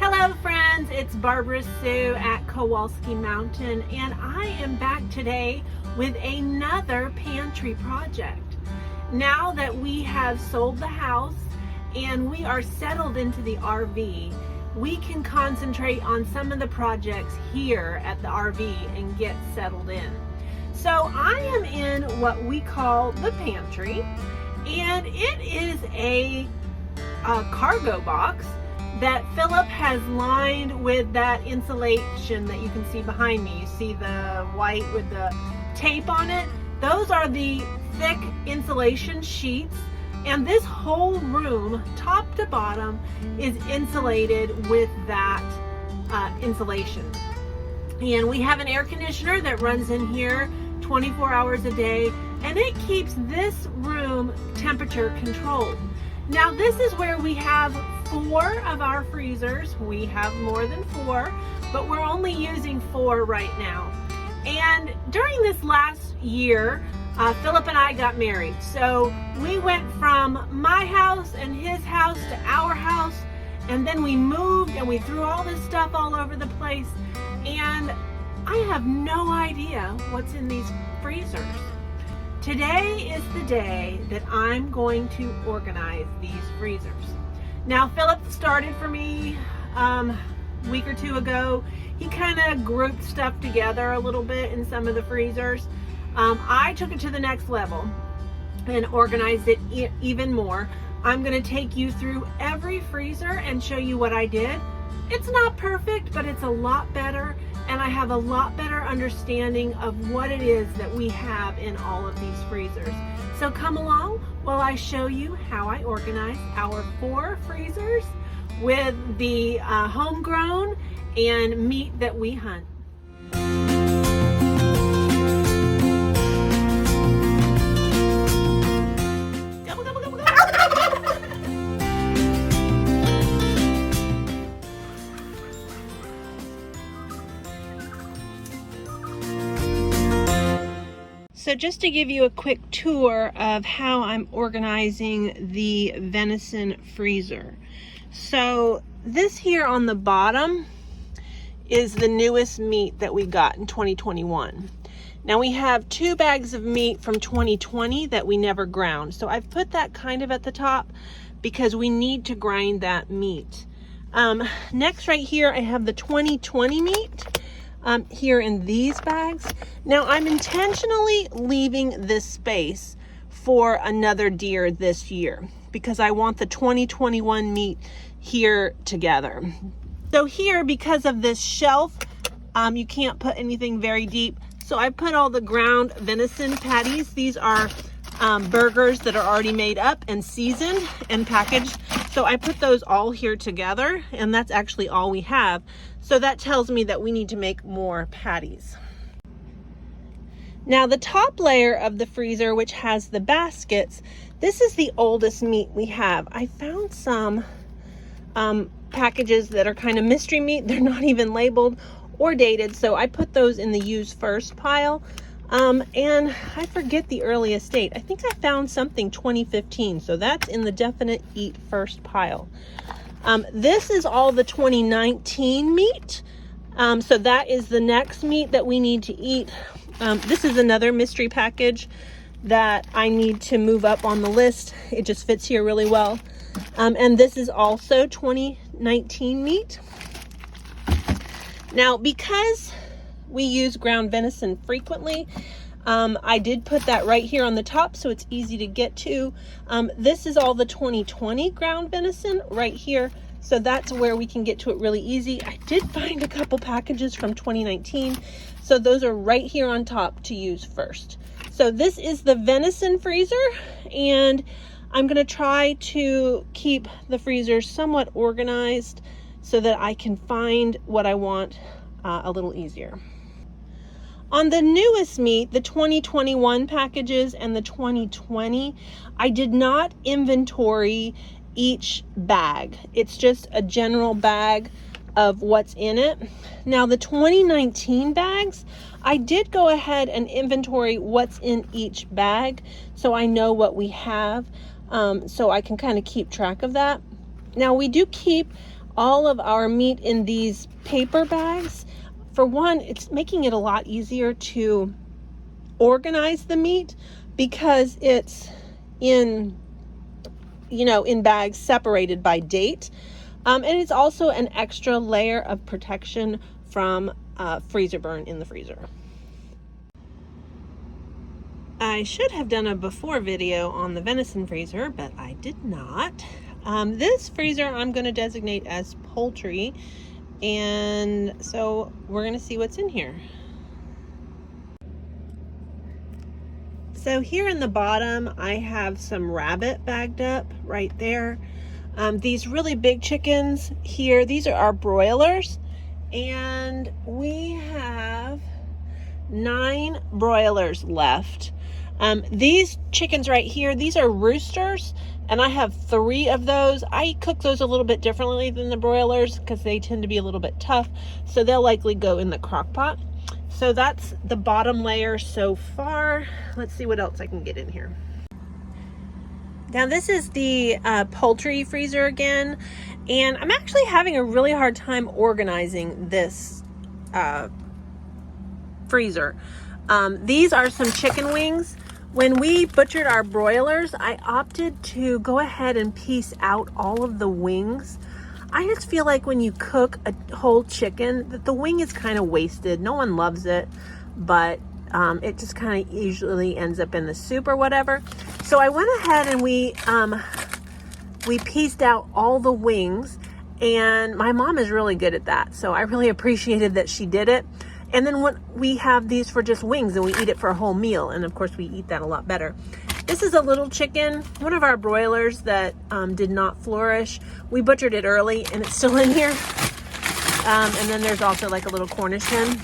Hello friends, it's Barbara Sue at Kowalski Mountain, and I am back today with another pantry project. Now that we have sold the house and we are settled into the RV, we can concentrate on some of the projects here at the RV and get settled in. So I am in what we call the pantry, and it is a cargo box that Philip has lined with that insulation that you can see behind me. You see the white with the tape on it? Those are the thick insulation sheets, and this whole room, top to bottom, is insulated with that insulation. And we have an air conditioner that runs in here 24 hours a day, and it keeps this room temperature controlled. Now this is where we have 4 of our freezers. We have more than 4, but we're only using 4 right now. And during this last year, Philip and I got married. So we went from my house and his house to our house, and then we moved and we threw all this stuff all over the place. And I have no idea what's in these freezers. Today is the day that I'm going to organize these freezers. Now Philip started for me a week or 2 ago. He kind of grouped stuff together a little bit in some of the freezers. I took it to the next level and organized it even more. I'm going to take you through every freezer and show you what I did. It's not perfect, but it's a lot better, and I have a lot better understanding of what it is that we have in all of these freezers. So come along while I show you how I organize our 4 freezers with the homegrown and meat that we hunt. So just to give you a quick tour of how I'm organizing the venison freezer. So this here on the bottom is the newest meat that we got in 2021. Now we have 2 bags of meat from 2020 that we never ground. So I've put that kind of at the top because we need to grind that meat. Next right here, I have the 2020 meat. Here in these bags. Now I'm intentionally leaving this space for another deer this year because I want the 2021 meat here together. So here, because of this shelf, you can't put anything very deep. So I put all the ground venison patties. These are burgers that are already made up and seasoned and packaged. So I put those all here together, and that's actually all we have. So that tells me that we need to make more patties. Now the top layer of the freezer, which has the baskets, this is the oldest meat we have. I found some packages that are kind of mystery meat. They're not even labeled or dated, so I put those in the use first pile. And I forget the earliest date. I think I found something 2015, so that's in the definite eat first pile. This is all the 2019 meat. So that is the next meat that we need to eat. This is another mystery package that I need to move up on the list. It just fits here really well. And this is also 2019 meat. Now, because we use ground venison frequently, I did put that right here on the top so it's easy to get to. This is all the 2020 ground venison right here, so that's where we can get to it really easy. I did find a couple packages from 2019, so those are right here on top to use first. So this is the venison freezer, and I'm going to try to keep the freezer somewhat organized so that I can find what I want a little easier. On the newest meat, the 2021 packages and the 2020, I did not inventory each bag. It's just a general bag of what's in it. Now the 2019 bags, I did go ahead and inventory what's in each bag so I know what we have, so I can kind of keep track of that. Now we do keep all of our meat in these paper bags. For one, it's making it a lot easier to organize the meat because it's in, you know, in bags separated by date. And it's also an extra layer of protection from freezer burn in the freezer. I should have done a before video on the Venison Freezer, but I did not. This freezer I'm going to designate as poultry, and so we're going to see what's in here. So here in the bottom, I have some rabbit bagged up right there. These really big chickens here, these are our broilers, and we have 9 broilers left. These chickens right here, these are roosters, and I have 3 of those. I cook those a little bit differently than the broilers because they tend to be a little bit tough, so they'll likely go in the crock pot. So that's the bottom layer so far. Let's see what else I can get in here. Now this is the poultry freezer again, and I'm actually having a really hard time organizing this freezer. These are some chicken wings. When we butchered our broilers, I opted to go ahead and piece out all of the wings. I just feel like when you cook a whole chicken, that the wing is kind of wasted. No one loves it, but it just kind of usually ends up in the soup or whatever. So I went ahead and we pieced out all the wings, and my mom is really good at that. So I really appreciated that she did it. And then when we have these for just wings and we eat it for a whole meal, and of course we eat that a lot better. This is a little chicken, one of our broilers that did not flourish. We butchered it early and it's still in here. And then there's also like a little Cornish hen.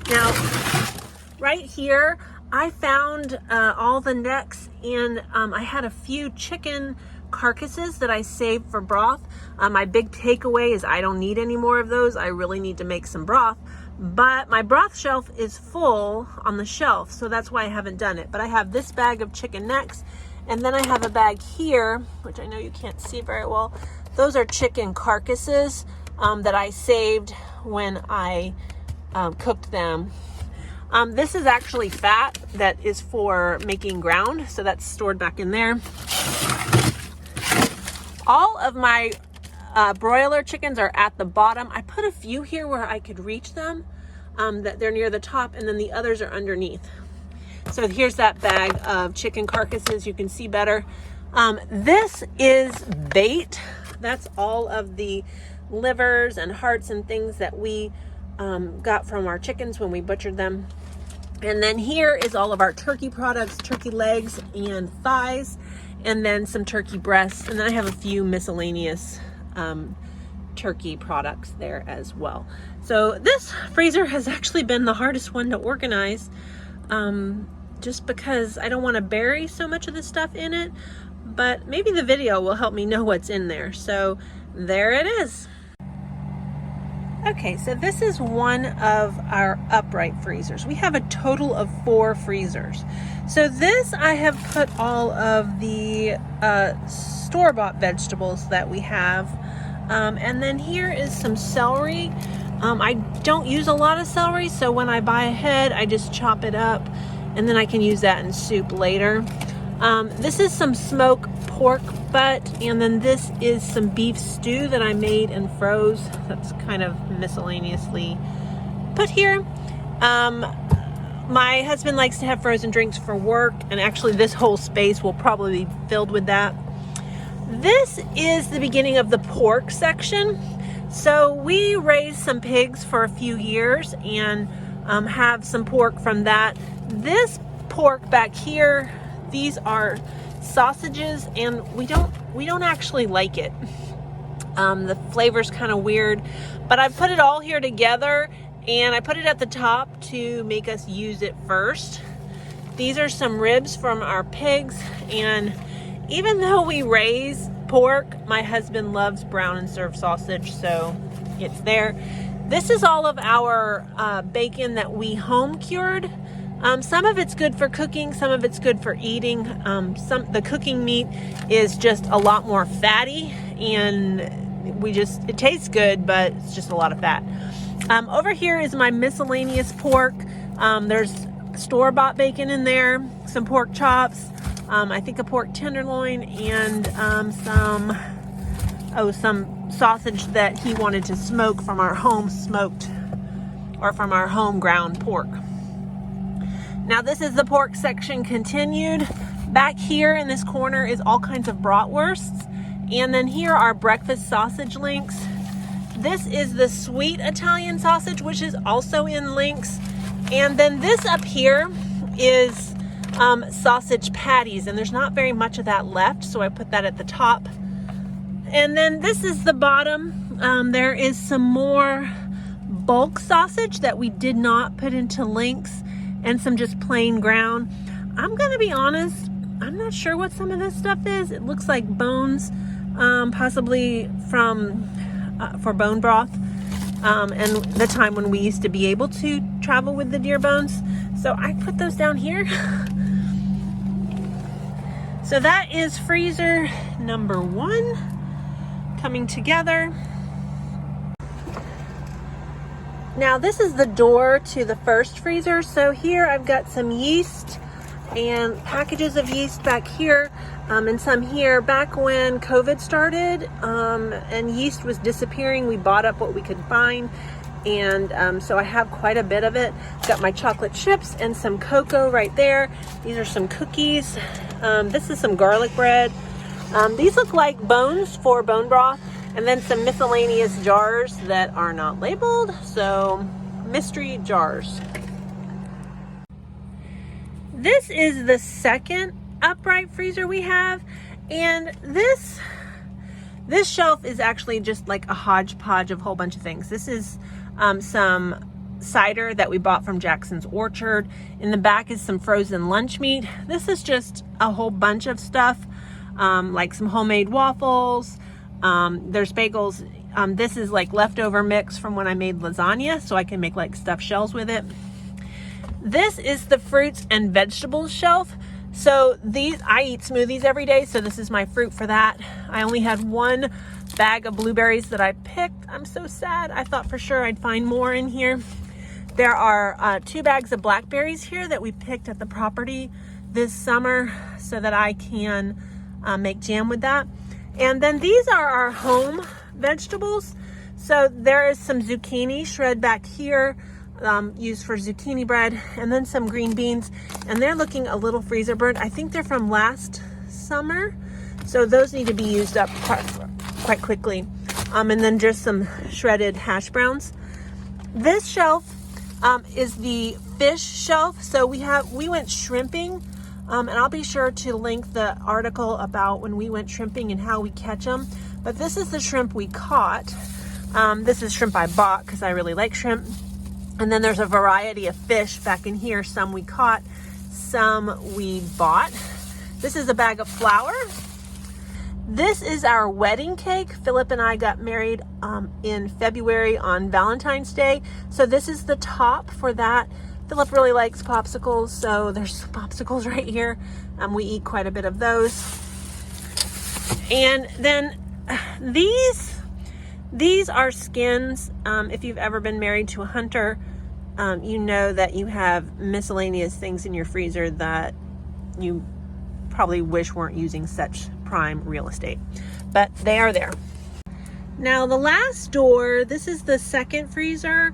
Now, right here, I found all the necks, and I had a few chicken carcasses that I saved for broth. My big takeaway is I don't need any more of those. I really need to make some broth. But my broth shelf is full on the shelf, so that's why I haven't done it. But I have this bag of chicken necks, and then I have a bag here, which I know you can't see very well. Those are chicken carcasses that I saved when I cooked them. This is actually fat that is for making ground, so that's stored back in there. All of my broiler chickens are at the bottom. I put a few here where I could reach them, that they're near the top, and then the others are underneath. So here's that bag of chicken carcasses. You can see better. This is bait. That's all of the livers and hearts and things that we got from our chickens when we butchered them. And then here is all of our turkey products, turkey legs and thighs, and then some turkey breasts. And then I have a few miscellaneous turkey products there as well. So this freezer has actually been the hardest one to organize, just because I don't want to bury so much of the stuff in it, but maybe the video will help me know what's in there. So there it is. Okay, so this is one of our upright freezers. We have a total of 4 freezers. So this, I have put all of the store-bought vegetables that we have. And then here is some celery. I don't use a lot of celery, so when I buy a head, I just chop it up, and then I can use that in soup later. This is some smoked pork butt, and then this is some beef stew that I made and froze. That's kind of miscellaneously put here. My husband likes to have frozen drinks for work, and actually this whole space will probably be filled with that. This is the beginning of the pork section. So we raised some pigs for a few years and have some pork from that. This pork back here, these are sausages, and we don't actually like it. The flavor's kind of weird, but I put it all here together, and I put it at the top to make us use it first. These are some ribs from our pigs, and even though we raise pork, my husband loves brown and served sausage, so it's there. This is all of our bacon that we home cured. Some of it's good for cooking, some of it's good for eating. The cooking meat is just a lot more fatty, and it tastes good, but it's just a lot of fat. Over here is my miscellaneous pork. There's store-bought bacon in there, some pork chops, I think a pork tenderloin, and some sausage that he wanted to smoke from our home smoked, or from our home ground pork. Now this is the pork section continued. Back here in this corner is all kinds of bratwursts, and then here are breakfast sausage links. This is the sweet Italian sausage, which is also in links. And then this up here is sausage patties, and there's not very much of that left, so I put that at the top. And then this is the bottom. There is some more bulk sausage that we did not put into links, and some just plain ground. I'm gonna be honest, I'm not sure what some of this stuff is. It looks like bones, possibly for bone broth, and the time when we used to be able to travel with the deer bones. So I put those down here. So that is freezer number 1 coming together. Now this is the door to the first freezer. So here I've got some yeast and packages of yeast back here, and some here. Back when COVID started and yeast was disappearing, we bought up what we could find, and so I have quite a bit of it. Got my chocolate chips and some cocoa right there. These are some cookies. This is some garlic bread. These look like bones for bone broth. And then some miscellaneous jars that are not labeled, so mystery jars. This is the second upright freezer we have, and this shelf is actually just like a hodgepodge of a whole bunch of things. This is some cider that we bought from Jackson's Orchard. In the back is some frozen lunch meat. This is just a whole bunch of stuff, like some homemade waffles. There's bagels. This is like leftover mix from when I made lasagna, so I can make like stuffed shells with it. This is the fruits and vegetables shelf. So I eat smoothies every day, so this is my fruit for that. I only had 1 bag of blueberries that I picked. I'm so sad. I thought for sure I'd find more in here. There are 2 bags of blackberries here that we picked at the property this summer so that I can make jam with that. And then these are our home vegetables. So there is some zucchini shred back here, used for zucchini bread, and then some green beans. And they're looking a little freezer burnt. I think they're from last summer. So those need to be used up quite quickly. And then just some shredded hash browns. This shelf is the fish shelf. So we went shrimping. And I'll be sure to link the article about when we went shrimping and how we catch them. But this is the shrimp we caught. This is shrimp I bought because I really like shrimp. And then there's a variety of fish back in here. Some we caught, some we bought. This is a bag of flour. This is our wedding cake. Philip and I got married in February on Valentine's Day. So this is the top for that. Philip really likes popsicles, so there's popsicles right here. We eat quite a bit of those. And then these are skins. If you've ever been married to a hunter, you know that you have miscellaneous things in your freezer that you probably wish weren't using such prime real estate, but they are there. Now the last door, this is the second freezer.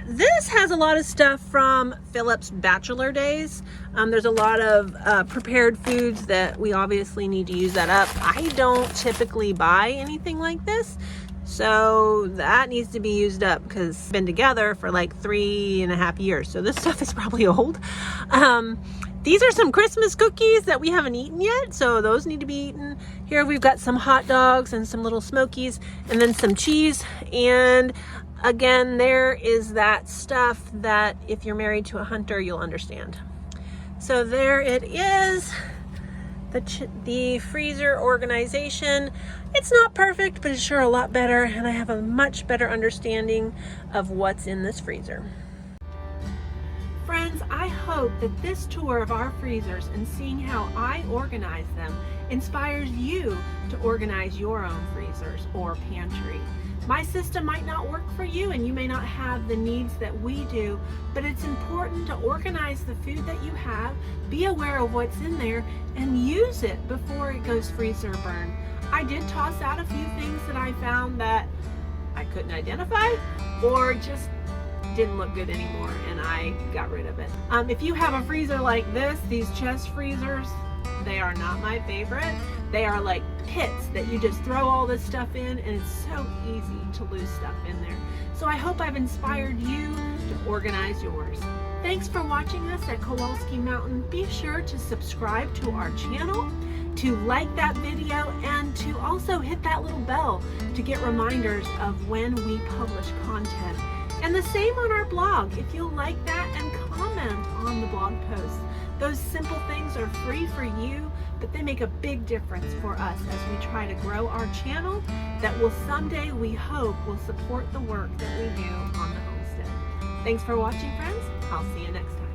This has a lot of stuff from Philip's bachelor days. There's a lot of prepared foods that we obviously need to use that up. I don't typically buy anything like this, so that needs to be used up because we've been together for like 3.5 years. So this stuff is probably old. These are some Christmas cookies that we haven't eaten yet, so those need to be eaten. Here we've got some hot dogs and some little smokies, and then some cheese. And again, there is that stuff that if you're married to a hunter, you'll understand. So there it is, the freezer organization. It's not perfect, but it's sure a lot better, and I have a much better understanding of what's in this freezer. Friends, I hope that this tour of our freezers and seeing how I organize them inspires you to organize your own freezers or pantry. My system might not work for you and you may not have the needs that we do, but it's important to organize the food that you have, be aware of what's in there, and use it before it goes freezer burn. I did toss out a few things that I found that I couldn't identify or just didn't look good anymore, and I got rid of it. If you have a freezer like this, these chest freezers, they are not my favorite. They are like pits that you just throw all this stuff in, and it's so easy to lose stuff in there. So I hope I've inspired you to organize yours. Thanks for watching us at Kowalski Mountain. Be sure to subscribe to our channel, to like that video, and to also hit that little bell to get reminders of when we publish content. And the same on our blog. If you'll like that and comment on the blog posts. Those simple things are free for you, but they make a big difference for us as we try to grow our channel that will someday, we hope, will support the work that we do on the homestead. Thanks for watching, friends. I'll see you next time.